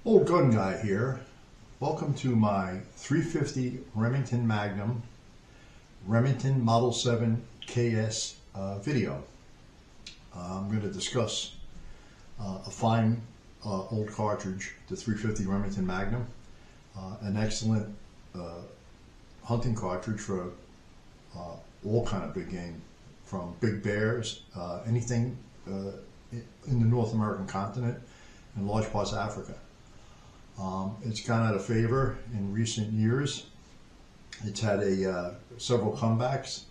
Old gun guy here. Welcome to my 350 Remington Magnum Remington Model 7 KS video. I'm going to discuss a fine old cartridge, the 350 Remington Magnum, an excellent hunting cartridge for all kind of big game, from big bears, anything in the North American continent and large parts of Africa. It's gone out of favor in recent years. It's had several comebacks,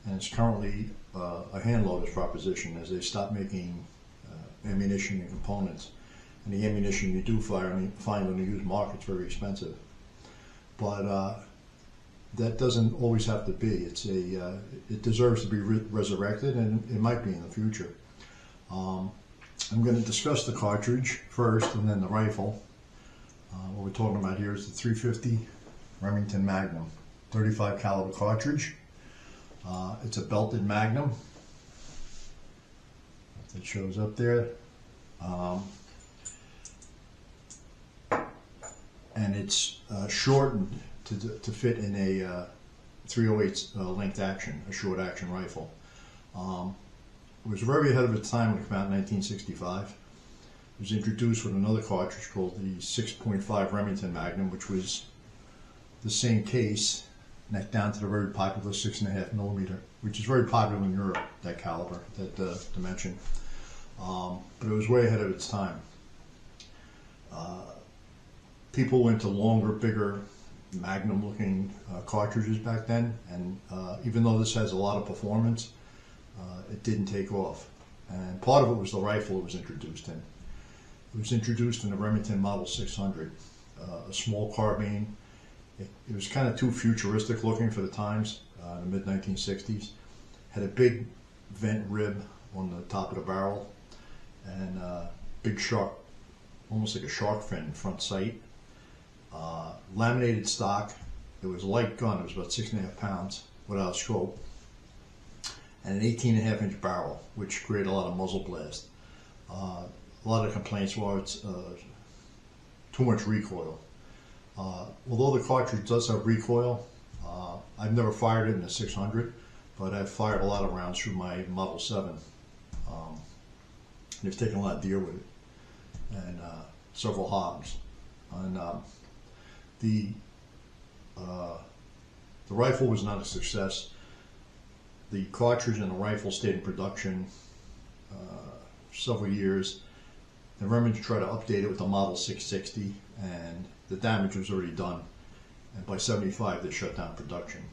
and it's currently a hand loader's proposition as they stop making ammunition and components. And the ammunition you do find on the used market is very expensive. But that doesn't always have to be. It deserves to be resurrected, and it might be in the future. I'm going to discuss the cartridge first, and then the rifle. What we're talking about here is the 350 Remington Magnum 35 caliber cartridge. It's a belted Magnum. It shows up there. And it's shortened to fit in a 308 length action, a short action rifle. It was very ahead of its time when it came out in 1965. It was introduced with another cartridge called the 6.5 Remington Magnum, which was the same case, neck down to the very popular 6.5 millimeter, which is very popular in Europe, that caliber, that dimension. But it was way ahead of its time. People went to longer, bigger, Magnum-looking cartridges back then, and even though this has a lot of performance, it didn't take off. And part of it was the rifle it was introduced in. It was introduced in the Remington Model 600, a small carbine. It was kind of too futuristic looking for the times, in the mid-1960s. Had a big vent rib on the top of the barrel, and big shark, almost like a shark fin front sight. Laminated stock. It was a light gun. It was about 6.5 pounds without a scope, and an 18.5 inch barrel, which created a lot of muzzle blast. A lot of complaints were it's too much recoil. Although the cartridge does have recoil, I've never fired it in the 600, but I've fired a lot of rounds through my Model 7. They've taken a lot of deer with it, and several hogs. And the rifle was not a success. The cartridge and the rifle stayed in production several years. The Remington tried to update it with the Model 660, and the damage was already done. And by 75, they shut down production.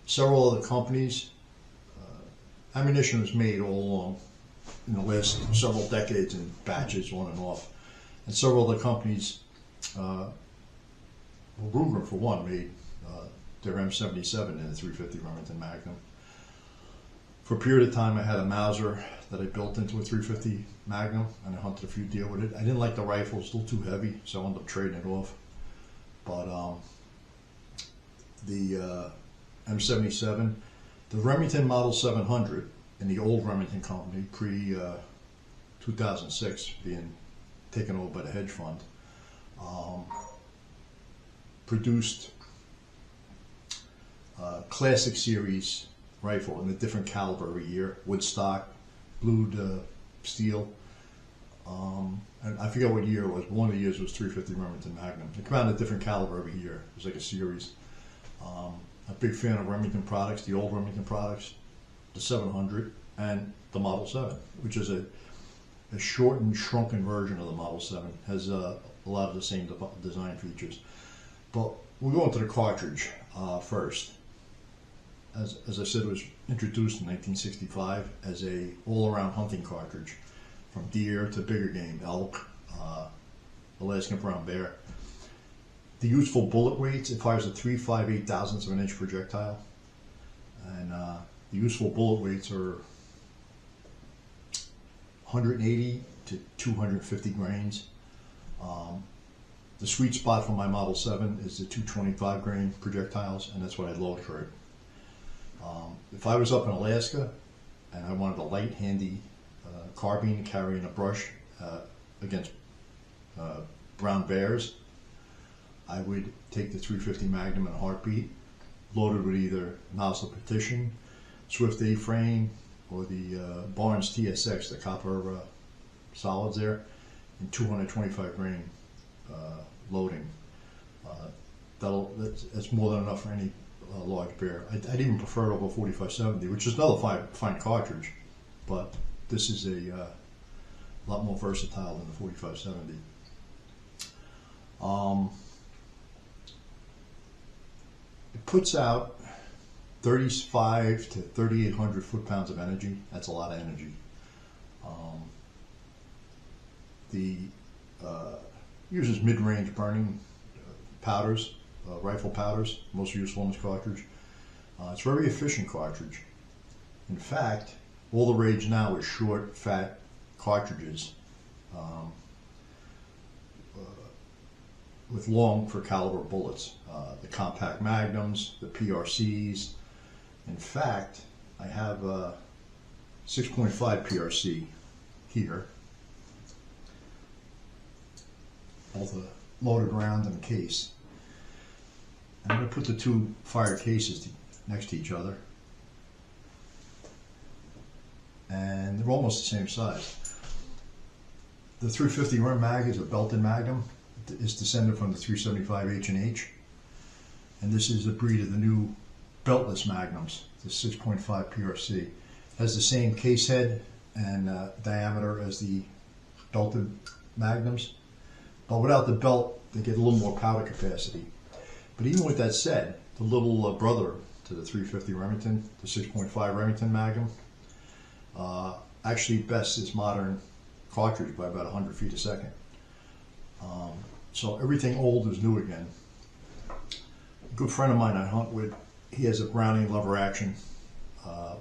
Several other companies, ammunition was made all along in the last several decades in batches, on and off. And several other companies, Ruger for one, made their M77 in the 350 Remington Magnum. For a period of time, I had a Mauser that I built into a 350 Magnum, and I hunted a few deer with it. I didn't like the rifle; it was still too heavy, so I ended up trading it off. But the M77, the Remington Model 700, in the old Remington company, pre 2006, being taken over by the hedge fund, produced classic series rifle in a different caliber every year, wood stock, blued steel, and I forget what year it was, but one of the years was 350 Remington Magnum. They come out in a different caliber every year. It was like a series. A big fan of Remington products, the old Remington products, the 700 and the Model 7, which is a shortened, shrunken version of the Model 7. Has a lot of the same design features. But we'll go into the cartridge first. As I said, it was introduced in 1965 as a all-around hunting cartridge, from deer to bigger game, elk, Alaskan brown bear. The useful bullet weights, it fires a 3 5/8 of an inch projectile, and the useful bullet weights are 180 to 250 grains. The sweet spot for my Model 7 is the 225 grain projectiles, and that's what I load for it. If I was up in Alaska and I wanted a light, handy carbine to carry in a brush against brown bears, I would take the 350 Magnum in a heartbeat, loaded with either nozzle partition, Swift A-frame, or the Barnes TSX, the copper solids there, and 225 grain loading. That's more than enough for any large bear. I'd even prefer it over 4570, which is another fine cartridge, but this is a lot more versatile than the 4570. It puts out 35 to 3,800 foot-pounds of energy. That's a lot of energy. Uses mid-range burning powders, rifle powders, most useful in this cartridge. It's a very efficient cartridge. In fact, all the rage now is short, fat cartridges with long for caliber bullets. The compact magnums, the PRCs. In fact, I have a 6.5 PRC here. All the loaded round in the case. I'm going to put the two fire cases next to each other, and they're almost the same size. The 350 Rem Mag is a belted Magnum. It's descended from the 375 H&H, and this is the breed of the new beltless Magnums, the 6.5 PRC. Has the same case head and diameter as the belted Magnums, but without the belt, they get a little more powder capacity. But even with that said, the little brother to the 350 Remington, the 6.5 Remington Magnum, actually bests its modern cartridge by about 100 feet a second. So everything old is new again. A good friend of mine I hunt with, he has a Browning lever action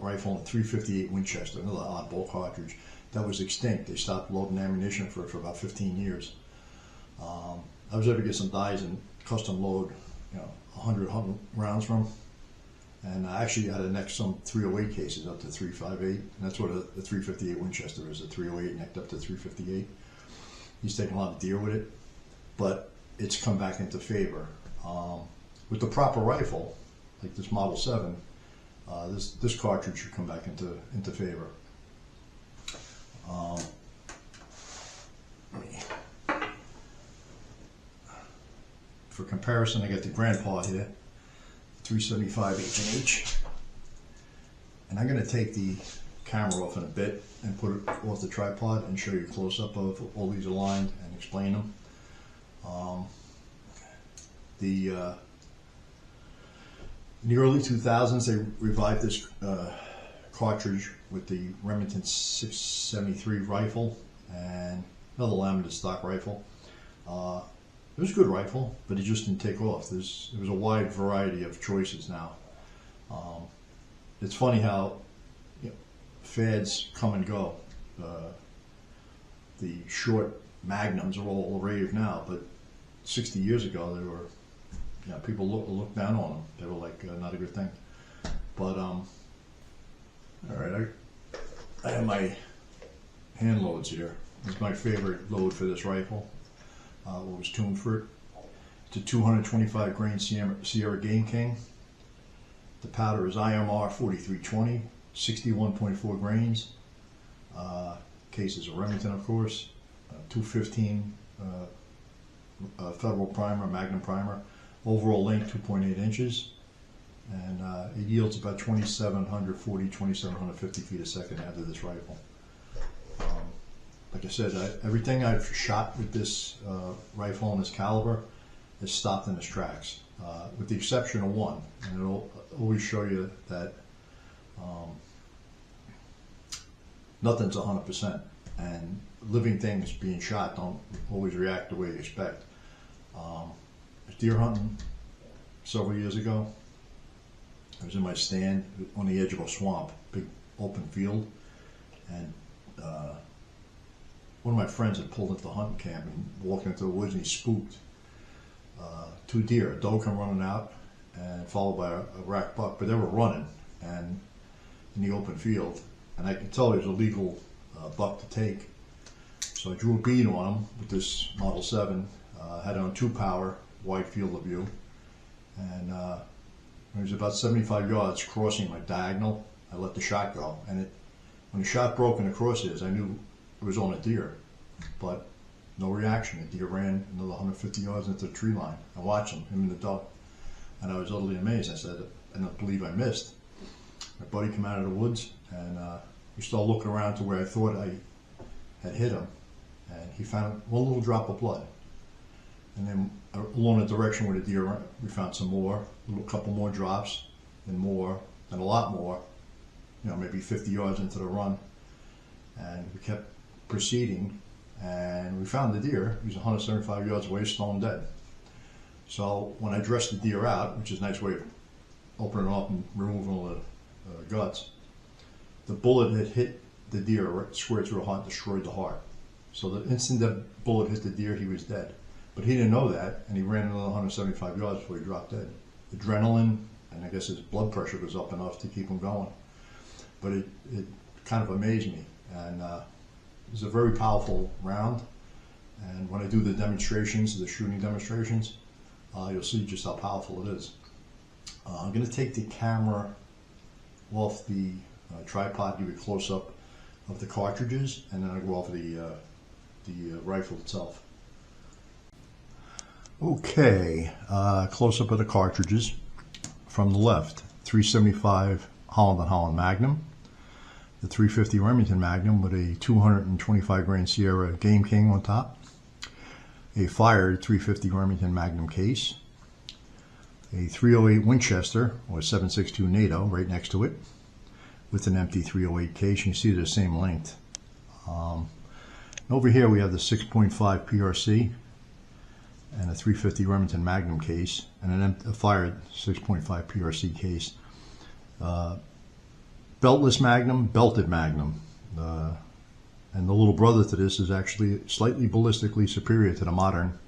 rifle and a 358 Winchester, another oddball cartridge that was extinct. They stopped loading ammunition for it for about 15 years. I was able to get some dies and custom load, 100 rounds from, and I actually had to neck some 308 cases up to 358, and that's what the 358 Winchester is, a 308 necked up to 358. He's taken a lot of deer with it, but it's come back into favor. With the proper rifle, like this Model 7, this cartridge should come back into favor. For comparison, I got the Grandpa here, 375 H&H, and I'm going to take the camera off in a bit and put it off the tripod and show you a close-up of all these aligned and explain them. In the early 2000s, they revived this cartridge with the Remington 673 rifle and another laminated stock rifle. It was a good rifle, but it just didn't take off. There was a wide variety of choices now. It's funny how fads come and go. The short Magnums are all the rave now, but 60 years ago they were, people looked down on them. They were like not a good thing. But all right, I have my hand loads here. This is my favorite load for this rifle. What was tuned for it. It's a 225 grain Sierra Game King. The powder is IMR 4320, 61.4 grains. Case is a Remington, of course. 215 Federal primer, Magnum primer. Overall length 2.8 inches. And it yields about 2,740, 2,750 feet a second out of this rifle. Like I said, everything I've shot with this rifle and this caliber has stopped in its tracks, with the exception of one. And it'll always show you that nothing's 100%. And living things being shot don't always react the way you expect. I was deer hunting several years ago. I was in my stand on the edge of a swamp, big open field, and one of my friends had pulled into the hunting camp and walked into the woods, and he spooked two deer. A doe come running out, and followed by a rack buck, but they were running and in the open field, and I could tell it was a legal buck to take. So I drew a bead on him with this Model 7. Had it on 2-power, wide field of view. And when he was about 75 yards crossing my diagonal, I let the shot go. And when the shot broke in the crosshairs, I knew it was on a deer. But no reaction. The deer ran another 150 yards into the tree line. I watched him and the dog. And I was utterly amazed. I said, I don't believe I missed. My buddy came out of the woods, and we started looking around to where I thought I had hit him. And he found one little drop of blood. And then along the direction where the deer went, we found some more, a couple more drops, and more, and a lot more, maybe 50 yards into the run. And we kept proceeding, and we found the deer. He was 175 yards away, stone dead. So when I dressed the deer out, which is a nice way of opening it up and removing all the guts, the bullet had hit the deer right square through the heart, destroyed the heart. So the instant that bullet hit the deer, he was dead. But he didn't know that, and he ran another 175 yards before he dropped dead. Adrenaline, and I guess his blood pressure was up enough to keep him going. But it kind of amazed me, and it was a very powerful round. And when I do the demonstrations, the shooting demonstrations, you'll see just how powerful it is. I'm going to take the camera off the tripod, give you a close-up of the cartridges, and then I'll go over the rifle itself. Okay, close-up of the cartridges. From the left, 375 Holland & Holland Magnum, the 350 Remington Magnum with a 225 grain Sierra Game King on top, a fired 350 Remington Magnum case, a 308 Winchester or 7.62 NATO right next to it with an empty 308 case. You can see they're the same length. Over here we have the 6.5 PRC and a 350 Remington Magnum case and a fired 6.5 PRC case. Beltless Magnum, belted Magnum. And the little brother to this is actually slightly ballistically superior to the modern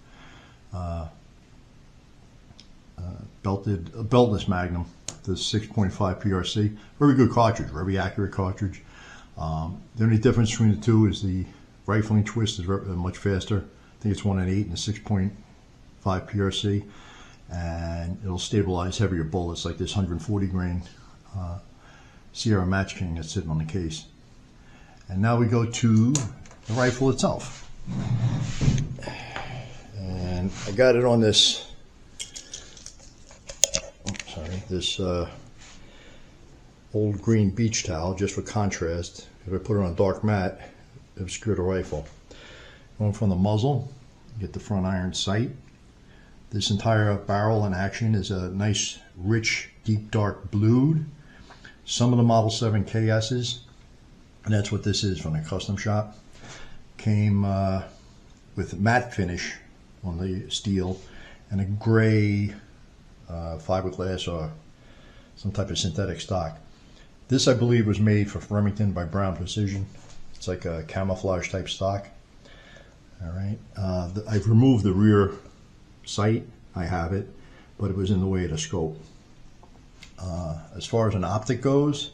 beltless Magnum, the 6.5 PRC. Very good cartridge, very accurate cartridge. The only difference between the two is the rifling twist is much faster. I think it's 1 and 8 and a 6.5 PRC, and it'll stabilize heavier bullets like this 140 grain Sierra Match King that's sitting on the case. And now we go to the rifle itself. And I got it on this, this old green beach towel just for contrast. If I put it on a dark mat, it obscured the rifle. Going from the muzzle, get the front iron sight. This entire barrel in action is a nice, rich, deep, dark blued. Some of the Model 7 KS's, and that's what this is from the custom shop, came with matte finish on the steel and a gray fiberglass or some type of synthetic stock. This, I believe, was made for Remington by Brown Precision. It's like a camouflage type stock. All right, I've removed the rear sight. I have it, but it was in the way of the scope. As far as an optic goes,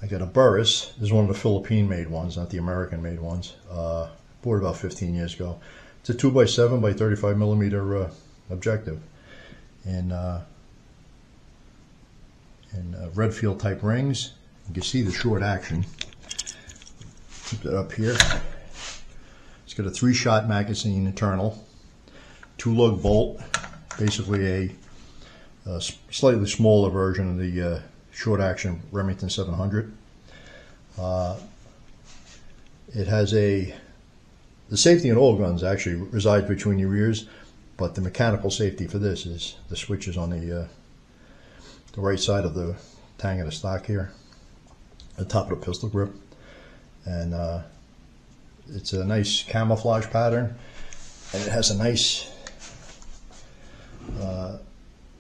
I got a Burris. This is one of the Philippine-made ones, not the American-made ones. Bought it about 15 years ago. It's a 2x7 by 35 millimeter objective, and redfield type rings. You can see the short action. Keep that up here. It's got a 3-shot magazine internal, 2-lug bolt, basically a slightly smaller version of the short action Remington 700. It has the safety in all guns actually resides between your ears, but the mechanical safety for this is the switches on the right side of the tang of the stock here, the top of the pistol grip, and it's a nice camouflage pattern, and it has a nice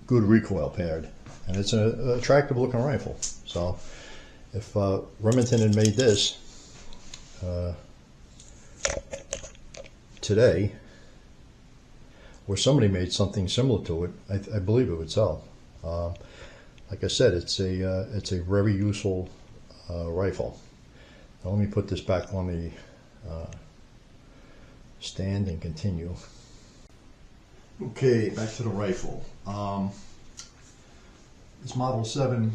good recoil paired, and it's an attractive looking rifle. So if Remington had made this today, or somebody made something similar to it, I believe it would sell. Like I said, it's a very useful rifle. Now let me put this back on stand and continue. Okay, back to the rifle. This Model 7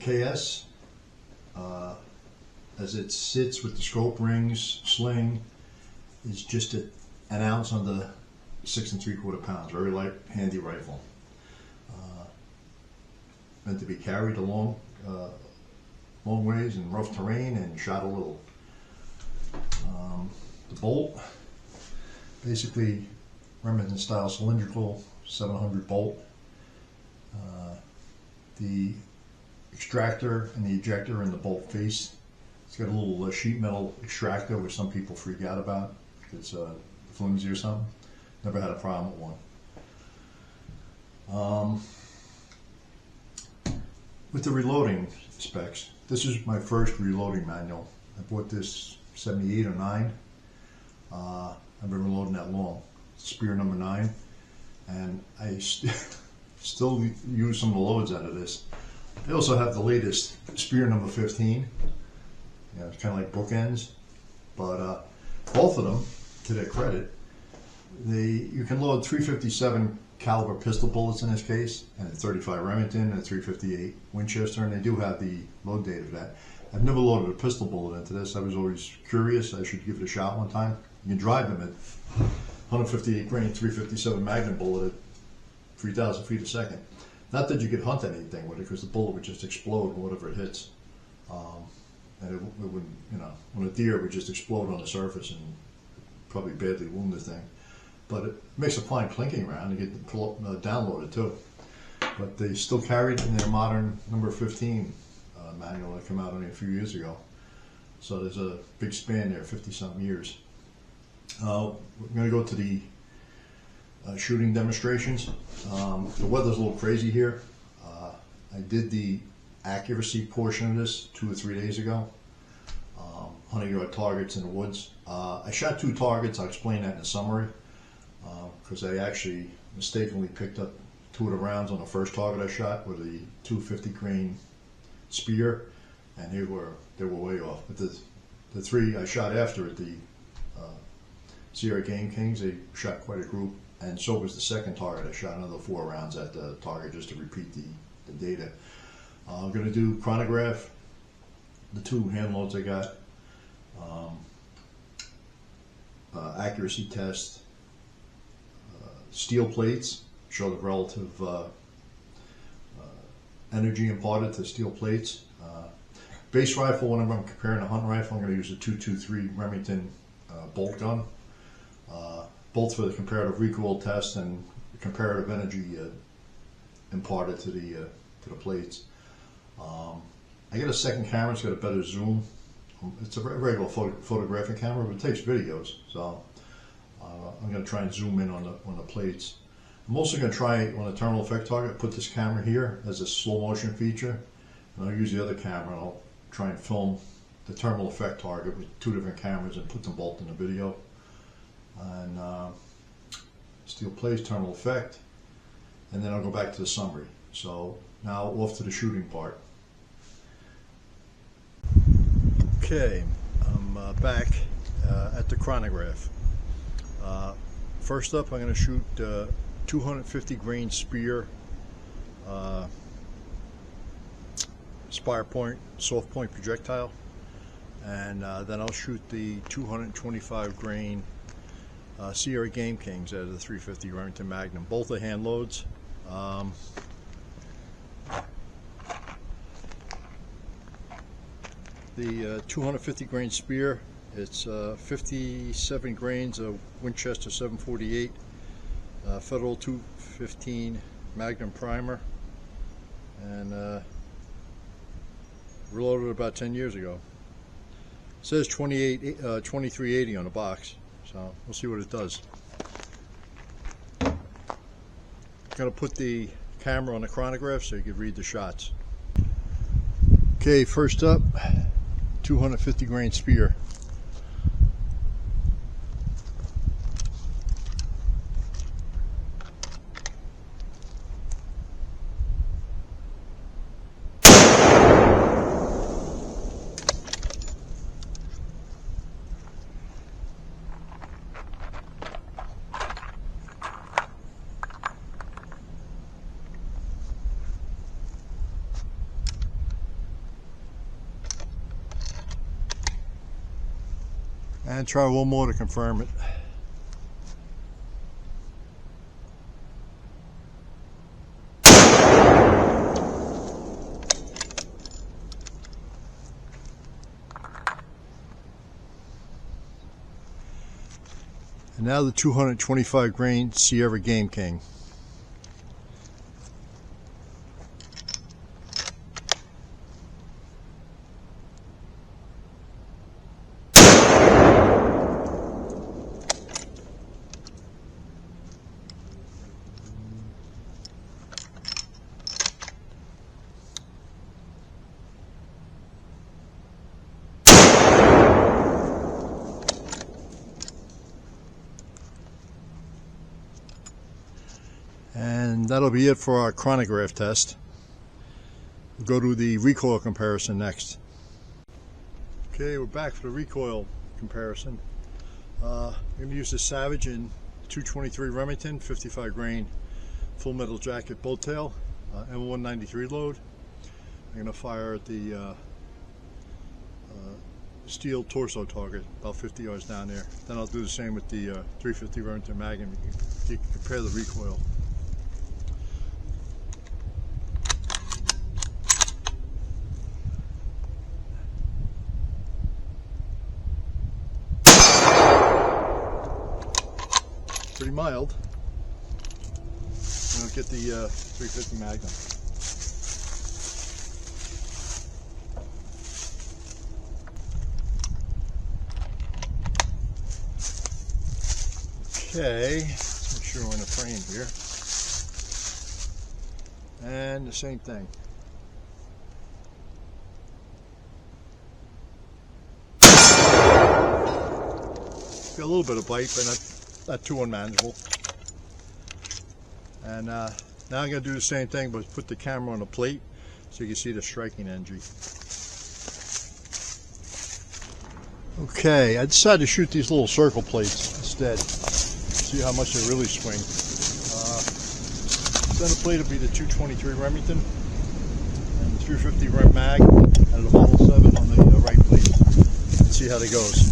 KS, as it sits with the scope rings, sling, is just an ounce under 6 3/4 pounds. Very light, handy rifle. Meant to be carried along long ways in rough terrain and shot a little. The bolt, basically Remington style cylindrical 700 bolt. The extractor and the ejector in the bolt face. It's got a little sheet metal extractor, which some people freak out about. It's flimsy or something. Never had a problem with one. With the reloading specs, this is my first reloading manual. I bought this 78 or 9. I've been reloading that long. Spear number 9, and I still use some of the loads out of this. I also have the latest Spear number 15. Yeah, it's kind of like bookends, but both of them, to their credit, you can load 357 caliber pistol bullets in this case, and a 35 Remington and a 358 Winchester, and they do have the load date of that. I've never loaded a pistol bullet into this. I was always curious. I should give it a shot one time. You can drive them at 158 grain 357 Magnum bullet at 3,000 feet a second. Not that you could hunt anything with it, because the bullet would just explode whatever it hits. And it would, you know, when a deer would just explode on the surface and probably badly wound the thing. But it makes a fine clinking round. You get downloaded too. But they still carried in their modern number 15 manual that came out only a few years ago. So there's a big span there, 50-something years. We're going to go to the shooting demonstrations. The weather's a little crazy here. I did the accuracy portion of this 2 or 3 days ago. 100-yard targets in the woods. I shot 2 targets. I'll explain that in the summary, because I actually mistakenly picked up 2 of the rounds on the first target I shot with a 250 grain spear, and they were way off. But the 3 I shot after it, the Sierra Game Kings, they shot quite a group, and so was the second target. I shot another 4 rounds at the target just to repeat the data. I'm going to do chronograph, the 2 hand loads I got, accuracy test, steel plates, show the relative energy imparted to steel plates. Base rifle, whenever I'm comparing a hunting rifle, I'm going to use a 223 Remington bolt gun, both for the comparative recoil test and comparative energy imparted to the plates. I got a second camera. It's got a better zoom. It's a regular photographic camera, but it takes videos. So I'm going to try and zoom in on the plates. I'm also going to try on the terminal effect target. Put this camera here as a slow motion feature, and I'll use the other camera. And I'll try and film the terminal effect target with 2 different cameras and put them both in the video. And steel plates, terminal effect, and then I'll go back to the summary. So now off to the shooting part. Okay, I'm back at the chronograph. First up, I'm going to shoot 250 grain spear, spire point, soft point projectile, and then I'll shoot the 225 grain Sierra Game Kings out of the 350 Remington Magnum. Both are hand loads. The 250 grain spear, it's 57 grains of Winchester 748 Federal 215 Magnum primer, and reloaded about 10 years ago. It says 2380 on the box, so we'll see what it does. Got to put the camera on the chronograph so you can read the shots. Okay, first up, 250 grain spear. And try one more to confirm it. And now the 225 grain Sierra Game King. And that'll be it for our chronograph test. We'll go to the recoil comparison next. Okay, we're back for the recoil comparison. I'm going to use the Savage in 223 Remington, 55 grain, full metal jacket bolt tail, M193 load. I'm going to fire at the steel torso target, about 50 yards down there. Then I'll do the same with the 350 Remington Magnum. You can compare the recoil. Pretty mild. I'll get the 350 Magnum. Okay, let's make sure we're in the frame here. And the same thing. Got a little bit of bite, but not too unmanageable. And now I'm going to do the same thing, but put the camera on the plate so you can see the striking energy. Okay, I decided to shoot these little circle plates instead. See how much they really swing. Center plate will be the 223 Remington and the 350 Rem Mag and the Model 7 on the right plate. Let's see how that goes.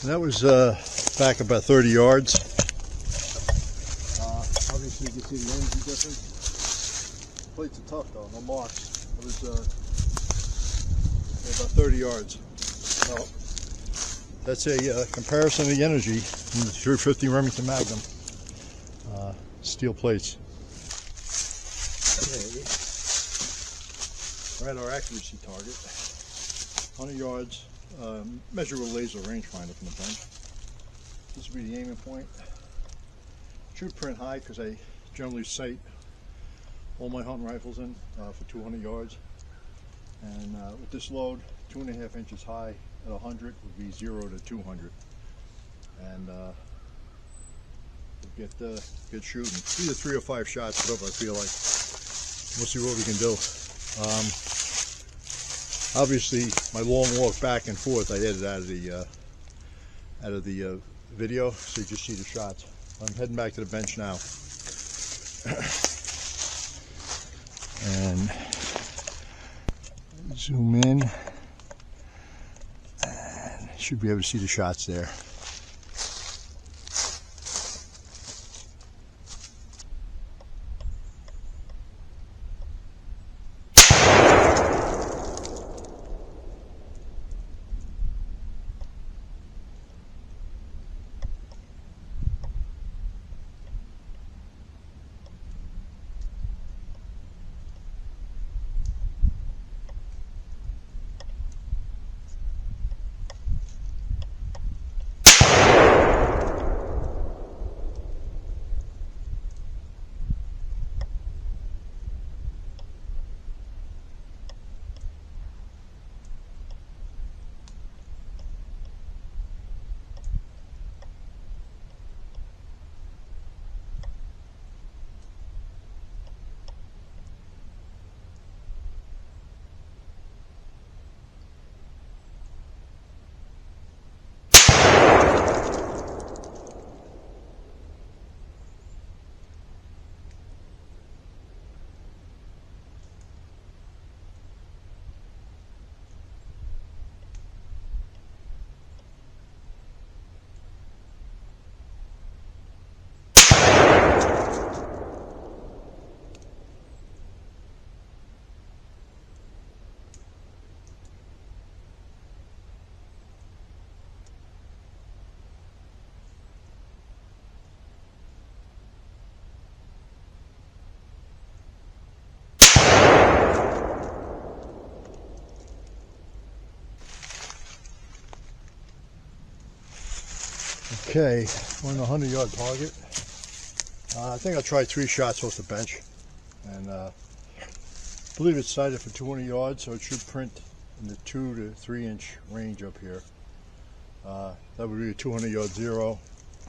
And that was back about 30 yards. Obviously you can see the energy difference. Plates are tough though, no marks. It was about 30 yards. So that's a comparison of the energy from the 350 Remington Magnum. Steel plates. Okay. We're at our accuracy target. 100 yards. Measure with a laser rangefinder from the bench. This will be the aiming point. Shoot print high because I generally sight all my hunting rifles in for 200 yards. And with this load, 2.5 inches high at 100 would be 0 to 200. And we'll get shooting. Either 3 or 5 shots, whatever I feel like. We'll see what we can do. Obviously, my long walk back and forth I edited out of the video, so you just see the shots. I'm heading back to the bench now, and zoom in, and should be able to see the shots there. Okay, we're on the 100-yard target. I think I'll try 3 shots off the bench, and I believe it's sighted for 200 yards, so it should print in the 2 to 3 inch range up here. That would be a 200-yard zero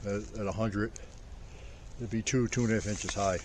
at 100. It'd be 2.5 inches high.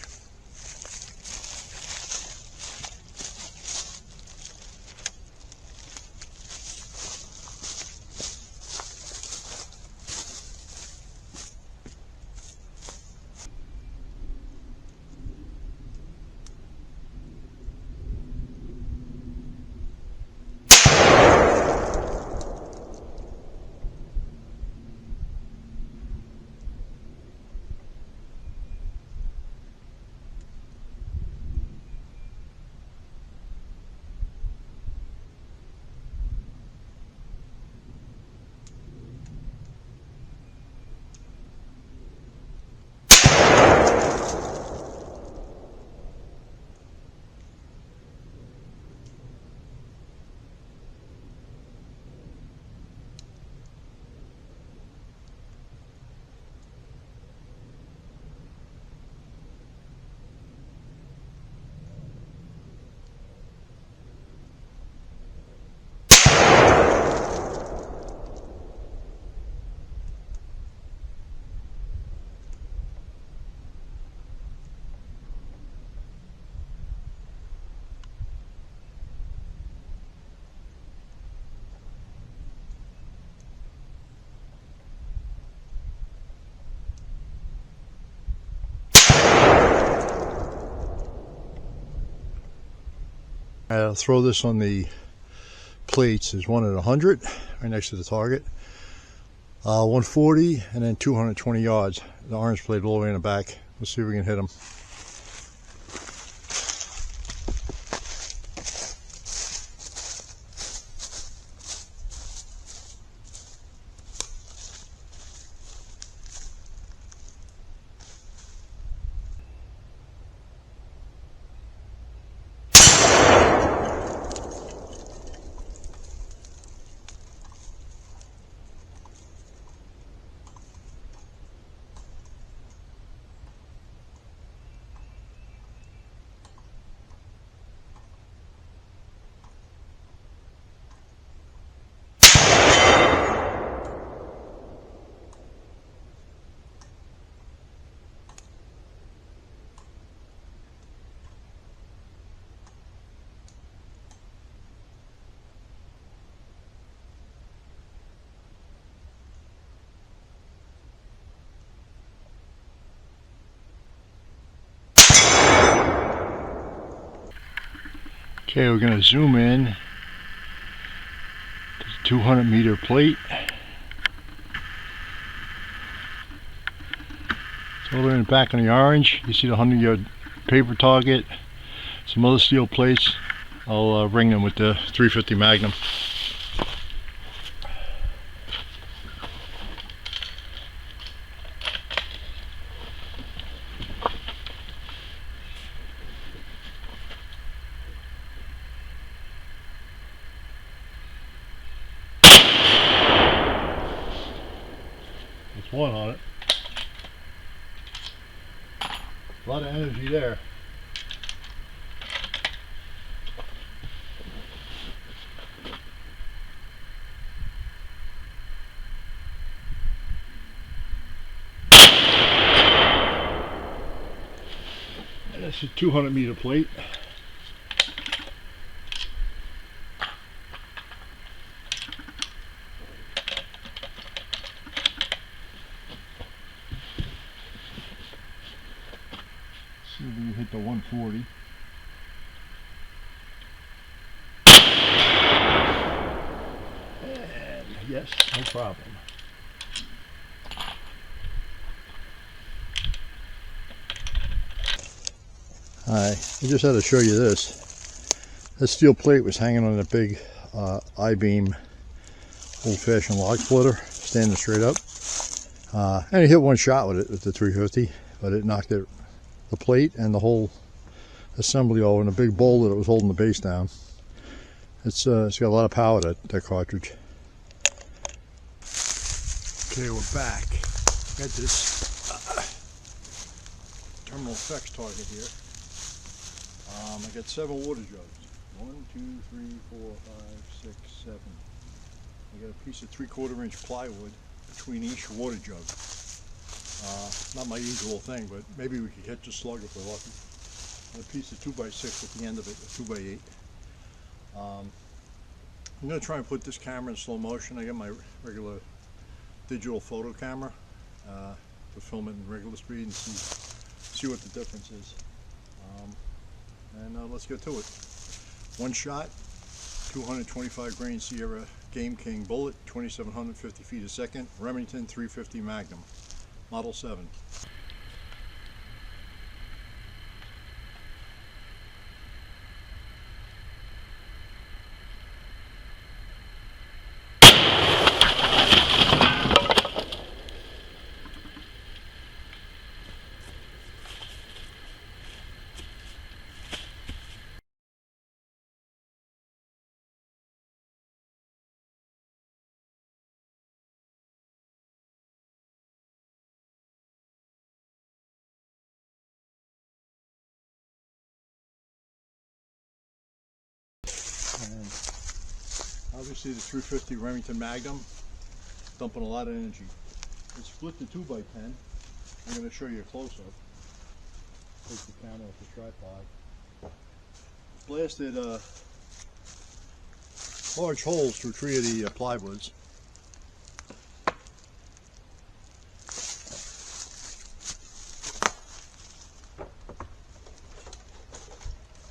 I'll throw this on the plates. There's one at 100 right next to the target, 140, and then 220 yards. The orange plate all the way in the back. Let's see if we can hit them. Okay, we're going to zoom in to the 200-meter plate. So we're in the back on the orange. You see the 100-yard paper target, some other steel plates. I'll ring them with the 350 Magnum. There's one on it. A lot of energy there. And that's a 200-meter plate. See if we can hit the 140. And yes, no problem. I just had to show you this. This steel plate was hanging on a big I-beam old-fashioned log splitter, standing straight up. And he hit one shot with it with the 350, but it knocked the plate and the whole assembly over in a big bowl that it was holding the base down. It's got a lot of power, that cartridge. Okay, we're back. Got this terminal effects target here. I got 7 water jugs. 1, 2, 3, 4, 5, 6, 7. I got a piece of 3/4 inch plywood between each water jug. Not my usual thing, but maybe we could catch a slug if we're lucky. And a piece of 2x6 at the end of it, a 2x8. I'm going to try and put this camera in slow motion. I got my regular digital photo camera to film it in regular speed and see what the difference is. Let's get to it. One shot, 225 grain Sierra Game King bullet, 2,750 feet a second, Remington 350 Magnum, Model 7. And obviously the 350 Remington Magnum dumping a lot of energy. It's split to 2x10. I'm going to show you a close-up. Take the camera off the tripod. Blasted large holes through 3 of the plywoods.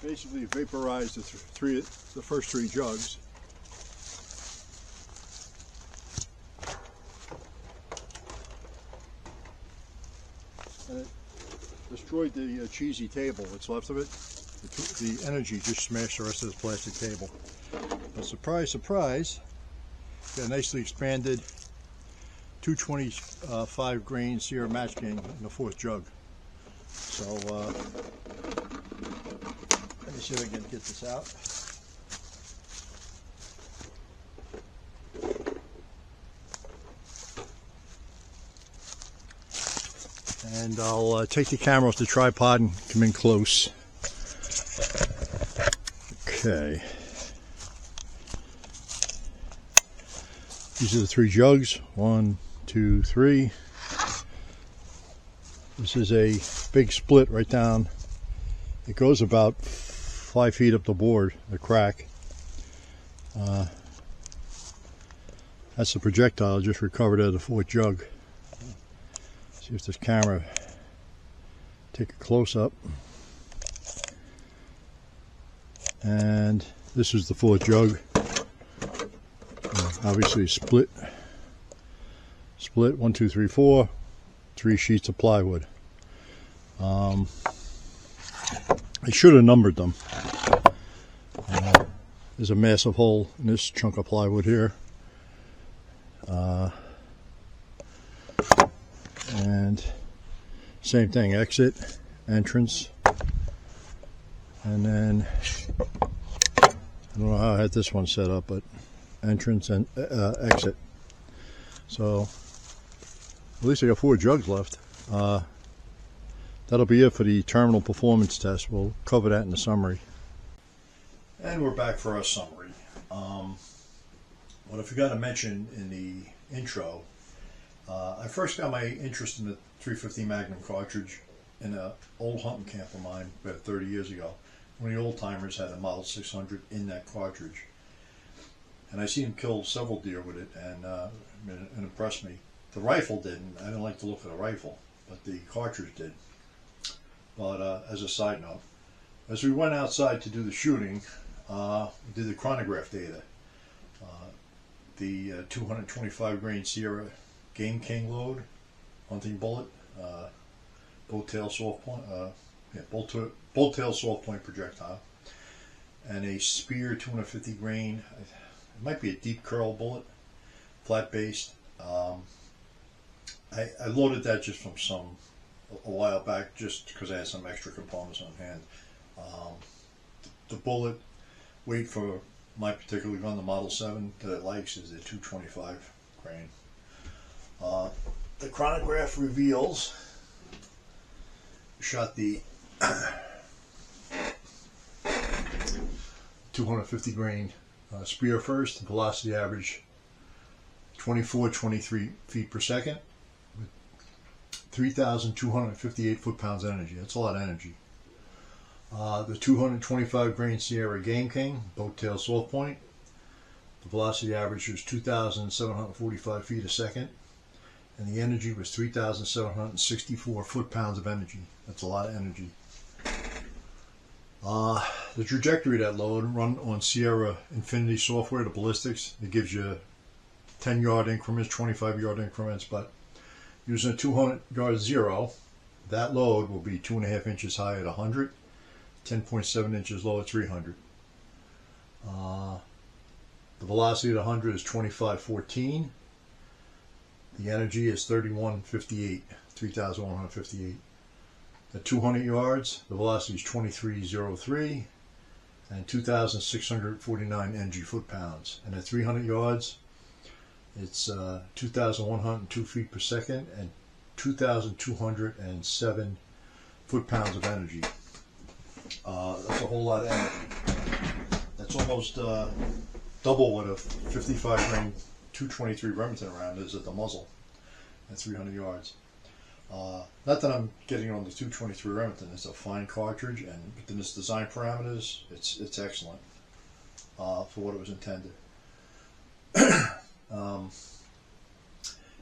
Basically vaporized the first 3 jugs. And it destroyed the cheesy table, what's left of it. The energy just smashed the rest of this plastic table. But surprise, surprise, got a nicely expanded 225 grain Sierra Match King in the 4th jug. So let me see if I can get this out. And I'll take the camera off the tripod and come in close. Okay. These are the 3 jugs. 1, 2, 3. This is a big split right down. It goes about 5 feet up the board, the crack. That's the projectile just recovered out of the 4th jug. See if this camera, take a close-up. And this is the 4th jug. Obviously split 1, 2, 3, 4, 3 sheets of plywood. I should have numbered them. There's a massive hole in this chunk of plywood here. And same thing, exit, entrance, and then I don't know how I had this one set up, but entrance and exit. So at least I got 4 jugs left. That'll be it for the terminal performance test. We'll cover that in the summary. And we're back for our summary. What I forgot to mention in the intro, I first got my interest in the 350 Magnum cartridge in an old hunting camp of mine about 30 years ago. One of the old timers had a Model 600 in that cartridge. And I seen him kill several deer with it, and it impressed me. The rifle didn't. I didn't like to look at a rifle, but the cartridge did. But as a side note, as we went outside to do the shooting, we did the chronograph data. The 225 grain Sierra Game King load, hunting bullet, bolt tail soft point, bolt tail soft point projectile, and a Spear 250 grain. It might be a deep curl bullet, flat based. I loaded that just from a while back, just because I had some extra components on hand. The bullet weight for my particular gun, the Model 7 that it likes, is a 225 grain. the chronograph reveals, shot the 250 grain spear first, velocity average 23 feet per second, with 3,258 foot-pounds of energy. That's a lot of energy. The 225 grain Sierra Game King, boat tail soft point, the velocity average was 2,745 feet a second, and the energy was 3,764 foot-pounds of energy. That's a lot of energy. The trajectory of that load, run on Sierra Infinity software, the ballistics, it gives you 10-yard increments, 25-yard increments, but using a 200-yard zero, that load will be 2.5 inches high at 100, 10.7 inches low at 300. The velocity at 100 is 2514. The energy is 3158, 3,158. At 200 yards, the velocity is 2303 and 2,649 energy foot-pounds. And at 300 yards, it's 2,102 feet per second and 2,207 foot-pounds of energy. That's a whole lot of energy. That's almost double what a 55 grain 223 Remington round is at the muzzle at 300 yards. Not that I'm getting on the 223 Remington. It's a fine cartridge, and within its design parameters, it's excellent for what it was intended.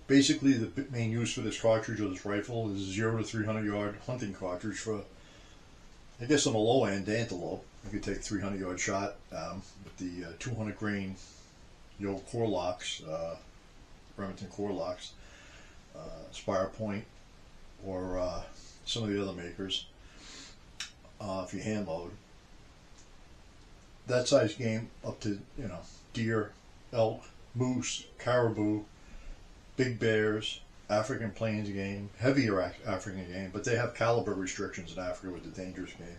Basically, the main use for this cartridge or this rifle is a 0 to 300 yard hunting cartridge for, I guess, on the low end, antelope. You could take a 300 yard shot with the 200 grain, the old core locks, Remington core locks, Spire Point, or some of the other makers. If you hand load, that size game up to, deer, elk, moose, caribou, big bears, African plains game, heavier African game, but they have caliber restrictions in Africa with the dangerous game.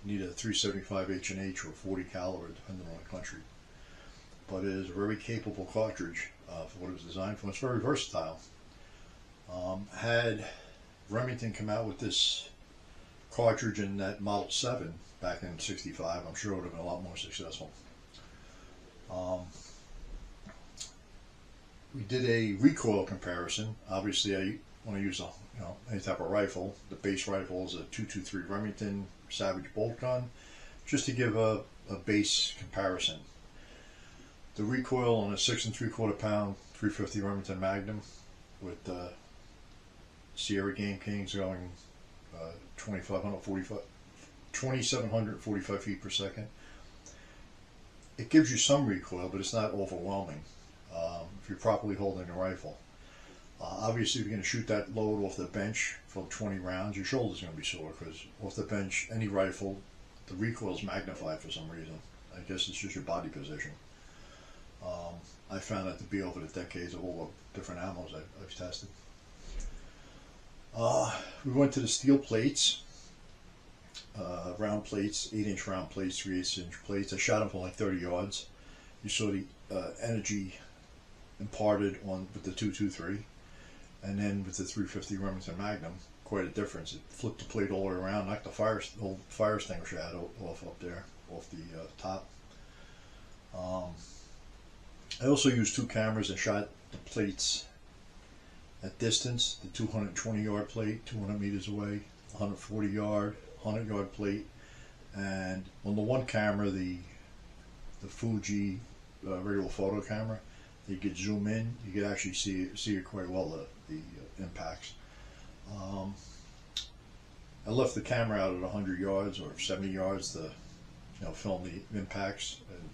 You need a 375 H&H or 40 caliber depending on the country. But it is a very capable cartridge for what it was designed for. It's very versatile. Had Remington come out with this cartridge in that Model 7 back in '65, I'm sure it would have been a lot more successful. We did a recoil comparison. Obviously, I want to use any type of rifle. The base rifle is a 223 Remington Savage bolt gun, just to give a base comparison. The recoil on a 6 3/4 pound 350 Remington Magnum with Sierra Game Kings going 2,745 feet per second. It gives you some recoil, but it's not overwhelming if you're properly holding the rifle. Obviously, if you're going to shoot that load off the bench for 20 rounds, your shoulder's going to be sore, because off the bench, any rifle, the recoil is magnified for some reason. I guess it's just your body position. I found that to be over the decades of all the different ammos I've tested. We went to the steel plates, round plates, 8-inch round plates, 3/8-inch plates. I shot them for like 30 yards. You saw the energy imparted with the 223, and then with the 350 Remington Magnum, quite a difference. It flipped the plate all the way around, knocked the whole fire extinguisher out off up there, off the top. I also used 2 cameras and shot the plates at distance. The 220 yard plate, 200 meters away, 140 yard, 100 yard plate, and on the one camera, the Fuji regular photo camera, you could zoom in, you could actually see it quite well, the impacts. I left the camera out at 100 yards or 70 yards to film the impacts. And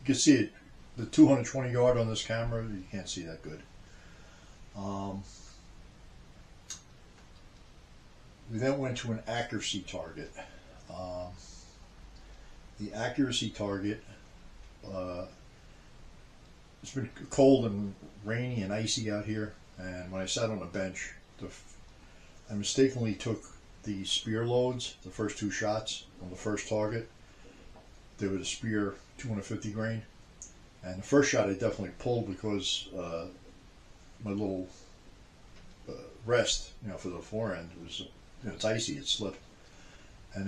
you can see it, the 220 yard on this camera, you can't see that good. We then went to an accuracy target. The accuracy target, it's been cold and rainy and icy out here, and when I sat on the bench, I mistakenly took the spear loads, the first 2 shots on the first target. They were the spear 250 grain, and the first shot I definitely pulled because my little rest, for the fore end. It was, it's icy, it slipped. And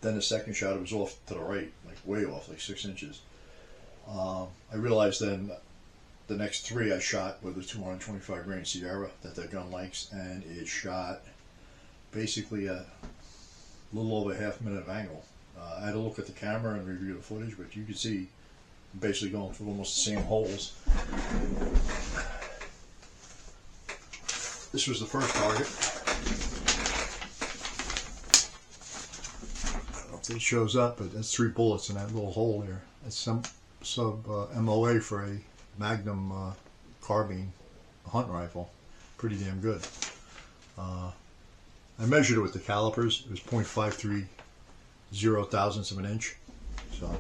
then the second shot, it was off to the right, like way off, like 6 inches. I realized then the next 3 I shot with a 225 grain Sierra that the gun likes, and it shot basically a little over half a minute of angle. I had to look at the camera and review the footage, but you can see I'm basically going through almost the same holes. This was the first target. I don't know if it shows up, but that's 3 bullets in that little hole there. That's some sub MOA for a Magnum carbine hunt rifle. Pretty damn good. I measured it with the calipers. It was 0.530 thousandths of an inch, so a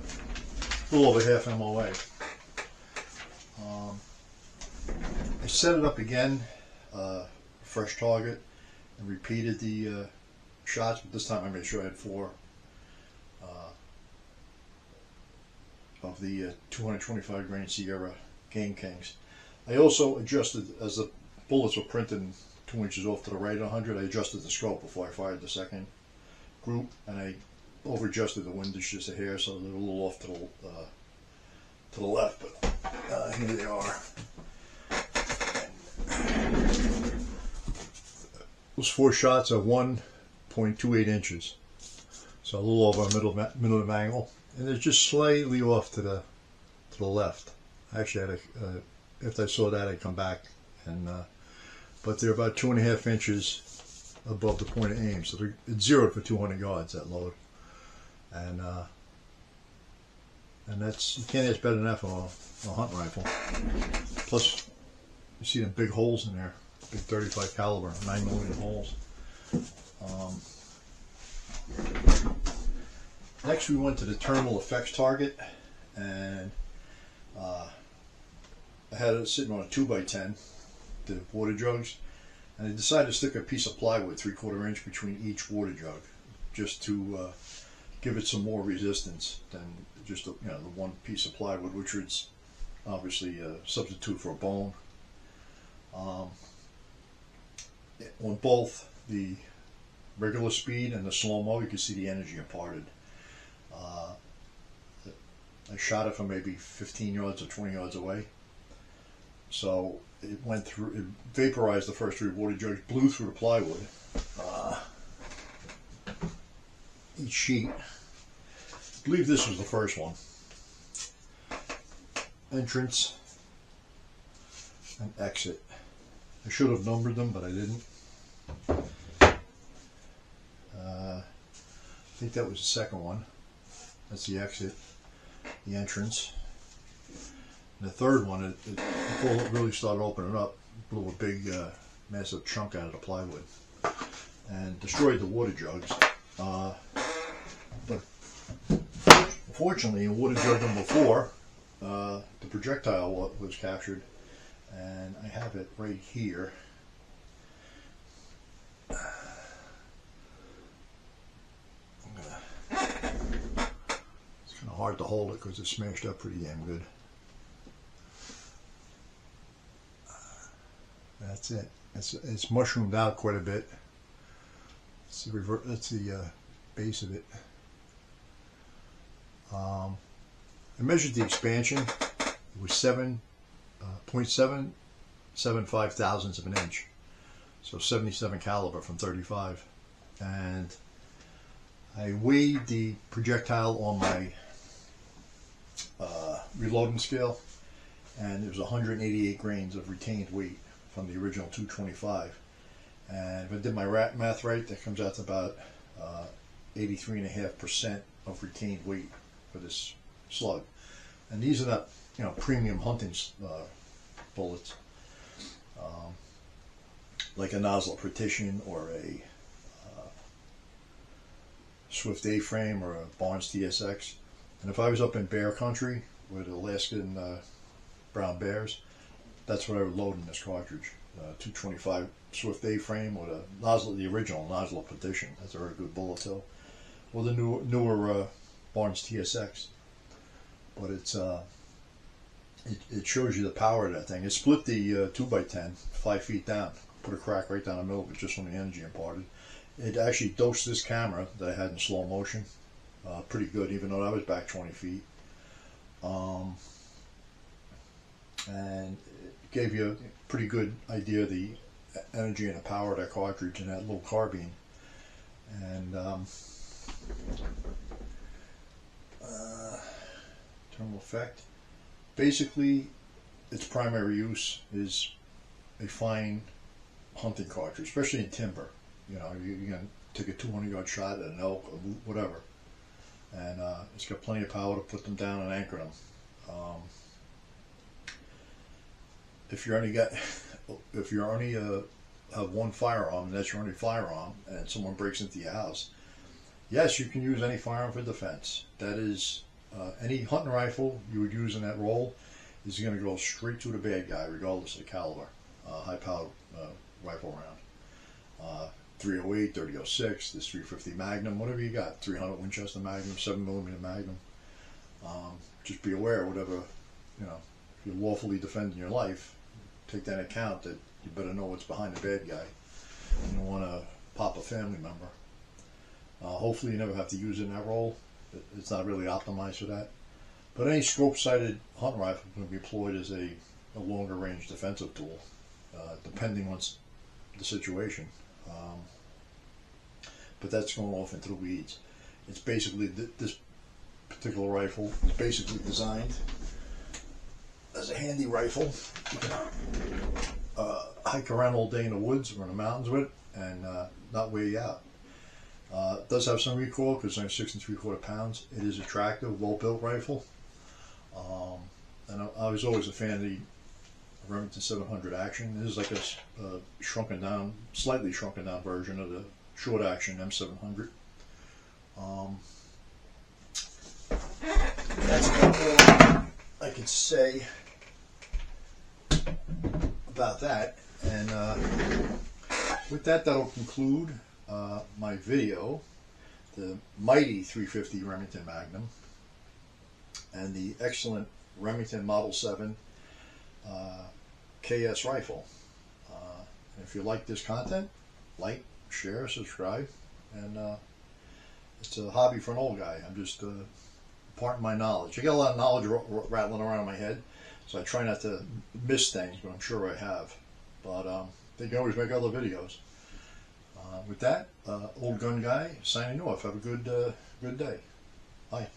little over half MOA. I set it up again, fresh target, and repeated the shots, but this time I made sure I had 4 of the 225 grain Sierra Game Kings. I also adjusted, as the bullets were printed 2 inches off to the right 100, I adjusted the scope before I fired the second group, and I over adjusted the windage just a hair, so they're a little off to the left, but here they are. Those 4 shots are 1.28 inches, so a little over a middle of angle, and they're just slightly off to the left. Actually, I had after I saw that, I'd come back, and but they're about 2.5 inches above the point of aim, so it's zeroed for 200 yards, that load, and that's, you can't ask better than that for a hunt rifle. Plus, you see them big holes in there, big 35 caliber, 9mm holes. Next, we went to the thermal effects target, and I had it sitting on a 2x10, the water jugs, and I decided to stick a piece of plywood 3/4 inch between each water jug, just to give it some more resistance than just the one piece of plywood, which is obviously a substitute for a bone. On both the regular speed and the slow-mo, you can see the energy imparted. I shot it from maybe 15 yards or 20 yards away. So it went through, it vaporized the first 3 water jugs, blew through the plywood. Each sheet, I believe this was the first one. Entrance and exit. I should have numbered them, but I didn't. I think that was the second one. That's the exit, the entrance. And the third one, before it really started opening up, blew a big, massive chunk out of the plywood and destroyed the water jugs. But fortunately, in water jug number 4, the projectile was captured, and I have it right here. It's kind of hard to hold it because it's smashed up pretty damn good. That's it. It's mushroomed out quite a bit. That's the base of it. I measured the expansion. It was 7.775 thousandths of an inch, so 77 caliber from 35. And I weighed the projectile on my reloading scale, and it was 188 grains of retained weight from the original 225. And if I did my math right, that comes out to about 83.5% of retained weight for this slug. And these are not, premium hunting bullets, like a nozzle partition or a Swift A-frame or a Barnes TSX. And if I was up in bear country with Alaskan brown bears, that's what I would load in this cartridge. 225 Swift A-frame with a nozzle, the original nozzle partition. That's a very good bullet too. Or the newer Barnes TSX. But it's it shows you the power of that thing. It split the 2x10 5 feet down, put a crack right down the middle of it just from the energy imparted. It actually dosed this camera that I had in slow motion pretty good, even though I was back 20 feet. And it gave you a pretty good idea of the energy and the power of that cartridge and that little carbine. And terminal effect. Basically, its primary use is a fine hunting cartridge, especially in timber. You know, you're going to take a 200-yard shot at an elk or whatever. And it's got plenty of power to put them down and anchor them. If you only have one firearm, and that's your only firearm, and someone breaks into your house, yes, you can use any firearm for defense. That is, any hunting rifle you would use in that role is going to go straight to the bad guy, regardless of the caliber. High-powered rifle round. 308, 3006, this 350 Magnum, whatever you got, 300 Winchester Magnum, 7mm Magnum. Just be aware, whatever, you know, if you're lawfully defending your life, take that into account that you better know what's behind the bad guy. You don't want to pop a family member. Hopefully you never have to use it in that role. It's not really optimized for that. But any scope-sighted hunting rifle can be employed as a longer range defensive tool, depending on the situation. But that's going off into the weeds. It's basically, this particular rifle is basically designed as a handy rifle. You can hike around all day in the woods or in the mountains with it and not wear you out. It does have some recoil because I'm 6 3/4 pounds. It is a tractive, well-built rifle. And I was always a fan of the Remington 700 action. This is like a shrunken down, slightly shrunken down version of the short action M700. That's about all I can say about that. And with that, that'll conclude my video. The mighty 350 Remington Magnum and the excellent Remington Model 7 KS rifle. If you like this content, like, share, subscribe, and it's a hobby for an old guy. I'm just imparting my knowledge. I got a lot of knowledge rattling around in my head, so I try not to miss things, but I'm sure I have. But they can always make other videos. With that, old gun guy signing off. Have a good day. Bye.